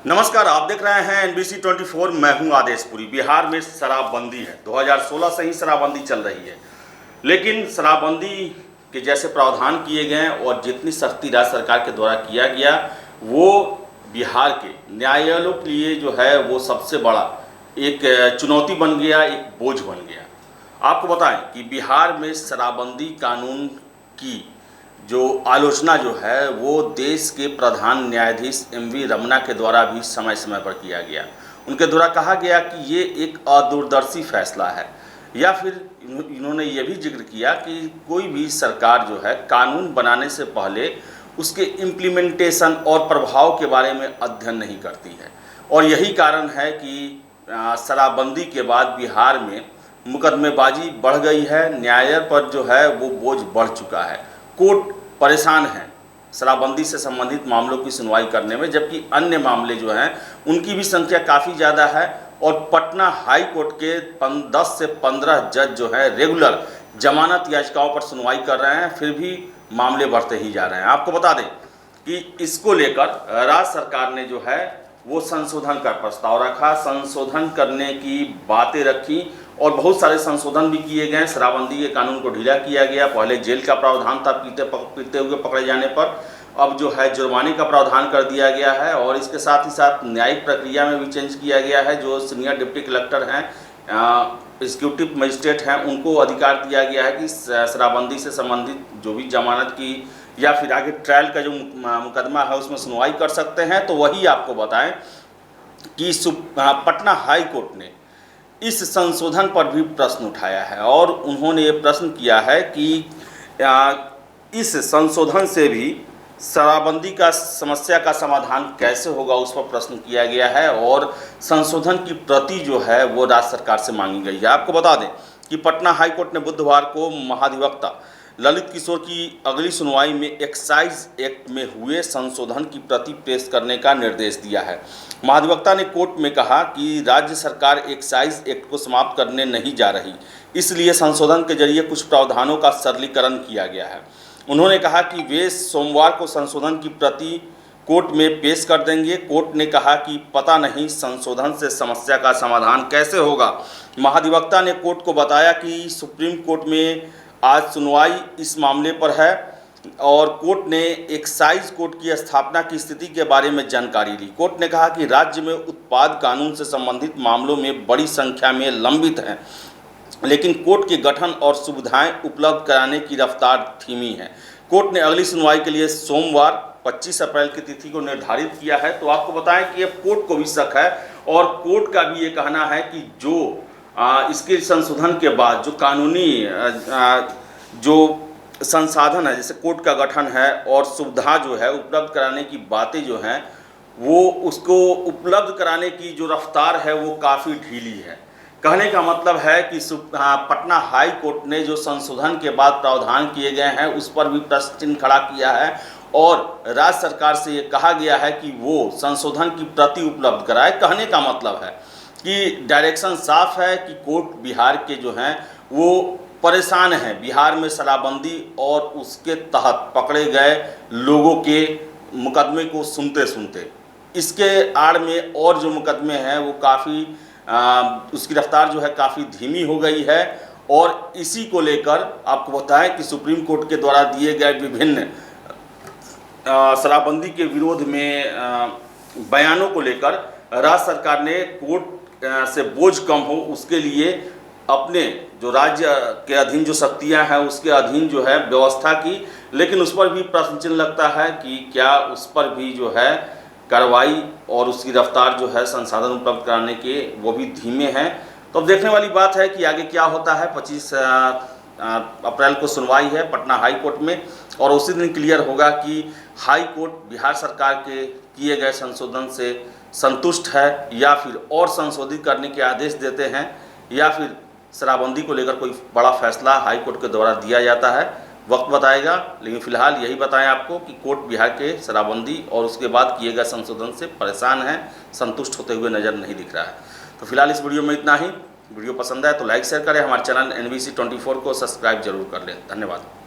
नमस्कार, आप देख रहे हैं NBC 24। मैं हूं आदेशपुरी। बिहार में शराबबंदी है। 2016 से ही शराबबंदी चल रही है, लेकिन शराबबंदी के जैसे प्रावधान किए गए और जितनी सख्ती राज्य सरकार के द्वारा किया गया, वो बिहार के न्यायालयों के लिए जो है वो सबसे बड़ा एक चुनौती बन गया, एक बोझ बन गया। आपको बताएं कि बिहार में शराबबंदी कानून की जो आलोचना जो है वो देश के प्रधान न्यायाधीश MV रमन्ना के द्वारा भी समय समय पर किया गया। उनके द्वारा कहा गया कि ये एक अदूरदर्शी फैसला है, या फिर इन्होंने ये भी जिक्र किया कि कोई भी सरकार जो है कानून बनाने से पहले उसके इम्प्लीमेंटेशन और प्रभाव के बारे में अध्ययन नहीं करती है। और यही कारण है कि शराबबंदी के बाद बिहार में मुकदमेबाजी बढ़ गई है, न्यायालय पर जो है वो बोझ बढ़ चुका है। कोर्ट परेशान हैं शराबबंदी से संबंधित मामलों की सुनवाई करने में, जबकि अन्य मामले जो हैं उनकी भी संख्या काफ़ी ज़्यादा है। और पटना हाई कोर्ट के 10 से 15 जज जो है रेगुलर जमानत याचिकाओं पर सुनवाई कर रहे हैं, फिर भी मामले बढ़ते ही जा रहे हैं। आपको बता दें कि इसको लेकर राज्य सरकार ने जो है वो संशोधन का प्रस्ताव रखा, संशोधन करने की बातें रखी और बहुत सारे संशोधन भी किए गए। शराबबंदी के कानून को ढीला किया गया। पहले जेल का प्रावधान था पीते हुए पकड़े जाने पर, अब जो है जुर्माने का प्रावधान कर दिया गया है। और इसके साथ ही साथ न्यायिक प्रक्रिया में भी चेंज किया गया है। जो सीनियर डिप्टी कलेक्टर हैं, एग्जीक्यूटिव मजिस्ट्रेट हैं, उनको अधिकार दिया गया है कि शराबबंदी से संबंधित जो भी जमानत की या फिर आगे ट्रायल का जो मुकदमा है उसमें सुनवाई कर सकते हैं। तो वही आपको बताएं कि पटना हाई कोर्ट ने इस संशोधन पर भी प्रश्न उठाया है और उन्होंने ये प्रश्न किया है कि इस संशोधन से भी शराबबंदी का समस्या का समाधान कैसे होगा, उस पर प्रश्न किया गया है। और संशोधन की प्रति जो है वो राज्य सरकार से मांगी गई है। आपको बता दें कि पटना हाई कोर्ट ने बुधवार को महाधिवक्ता ललित किशोर की अगली सुनवाई में एक्साइज एक्ट में हुए संशोधन की प्रति पेश करने का निर्देश दिया है। महाधिवक्ता ने कोर्ट में कहा कि राज्य सरकार एक्साइज एक्ट को समाप्त करने नहीं जा रही, इसलिए संशोधन के जरिए कुछ प्रावधानों का सरलीकरण किया गया है। उन्होंने कहा कि वे सोमवार को संशोधन की प्रति कोर्ट में पेश कर देंगे। कोर्ट ने कहा कि पता नहीं संशोधन से समस्या का समाधान कैसे होगा। महाधिवक्ता ने कोर्ट को बताया कि सुप्रीम कोर्ट में आज सुनवाई इस मामले पर है और कोर्ट ने एक्साइज कोर्ट की स्थापना की स्थिति के बारे में जानकारी ली। कोर्ट ने कहा कि राज्य में उत्पाद कानून से संबंधित मामलों में बड़ी संख्या में लंबित हैं, लेकिन कोर्ट के गठन और सुविधाएं उपलब्ध कराने की रफ्तार धीमी है। कोर्ट ने अगली सुनवाई के लिए सोमवार 25 अप्रैल की तिथि को निर्धारित किया है। तो आपको बताएं कि ये कोर्ट को भी शक है और कोर्ट का भी ये कहना है कि जो इसके संशोधन के बाद जो कानूनी जो संसाधन है, जैसे कोर्ट का गठन है और सुविधा जो है उपलब्ध कराने की बातें जो हैं, वो उसको उपलब्ध कराने की जो रफ्तार है वो काफ़ी ढीली है। कहने का मतलब है कि पटना हाई कोर्ट ने जो संशोधन के बाद प्रावधान किए गए हैं उस पर भी प्रश्न चिन्ह खड़ा किया है और राज्य सरकार से ये कहा गया है कि वो संशोधन की प्रति उपलब्ध कराए। कहने का मतलब है कि डायरेक्शन साफ है कि कोर्ट बिहार के जो हैं वो परेशान हैं बिहार में शराबबंदी और उसके तहत पकड़े गए लोगों के मुकदमे को सुनते सुनते। इसके आड़ में और जो मुकदमे हैं वो काफ़ी उसकी रफ्तार जो है काफ़ी धीमी हो गई है। और इसी को लेकर आपको बताएं कि सुप्रीम कोर्ट के द्वारा दिए गए विभिन्न शराबबंदी के विरोध में बयानों को लेकर राज्य सरकार ने कोर्ट से बोझ कम हो उसके लिए अपने जो राज्य के अधीन जो शक्तियां हैं उसके अधीन जो है व्यवस्था की, लेकिन उस पर भी प्रश्न चिन्ह लगता है कि क्या उस पर भी जो है कार्रवाई और उसकी रफ्तार जो है संसाधन उपलब्ध कराने के वो भी धीमे हैं। तो अब देखने वाली बात है कि आगे क्या होता है। 25 अप्रैल को सुनवाई है पटना हाई कोर्ट में और उसी दिन क्लियर होगा कि हाई कोर्ट बिहार सरकार के किए गए संशोधन से संतुष्ट है या फिर और संशोधित करने के आदेश देते हैं, या फिर शराबबंदी को लेकर कोई बड़ा फैसला हाई कोर्ट के द्वारा दिया जाता है। वक्त बताएगा, लेकिन फिलहाल यही बताएं आपको कि कोर्ट बिहार के शराबबंदी और उसके बाद किए गए संशोधन से परेशान है, संतुष्ट होते हुए नज़र नहीं दिख रहा है। तो फिलहाल इस वीडियो में इतना ही। वीडियो पसंद आए तो लाइक शेयर करें, हमारे चैनल NBC 24 को सब्सक्राइब जरूर कर लें। धन्यवाद।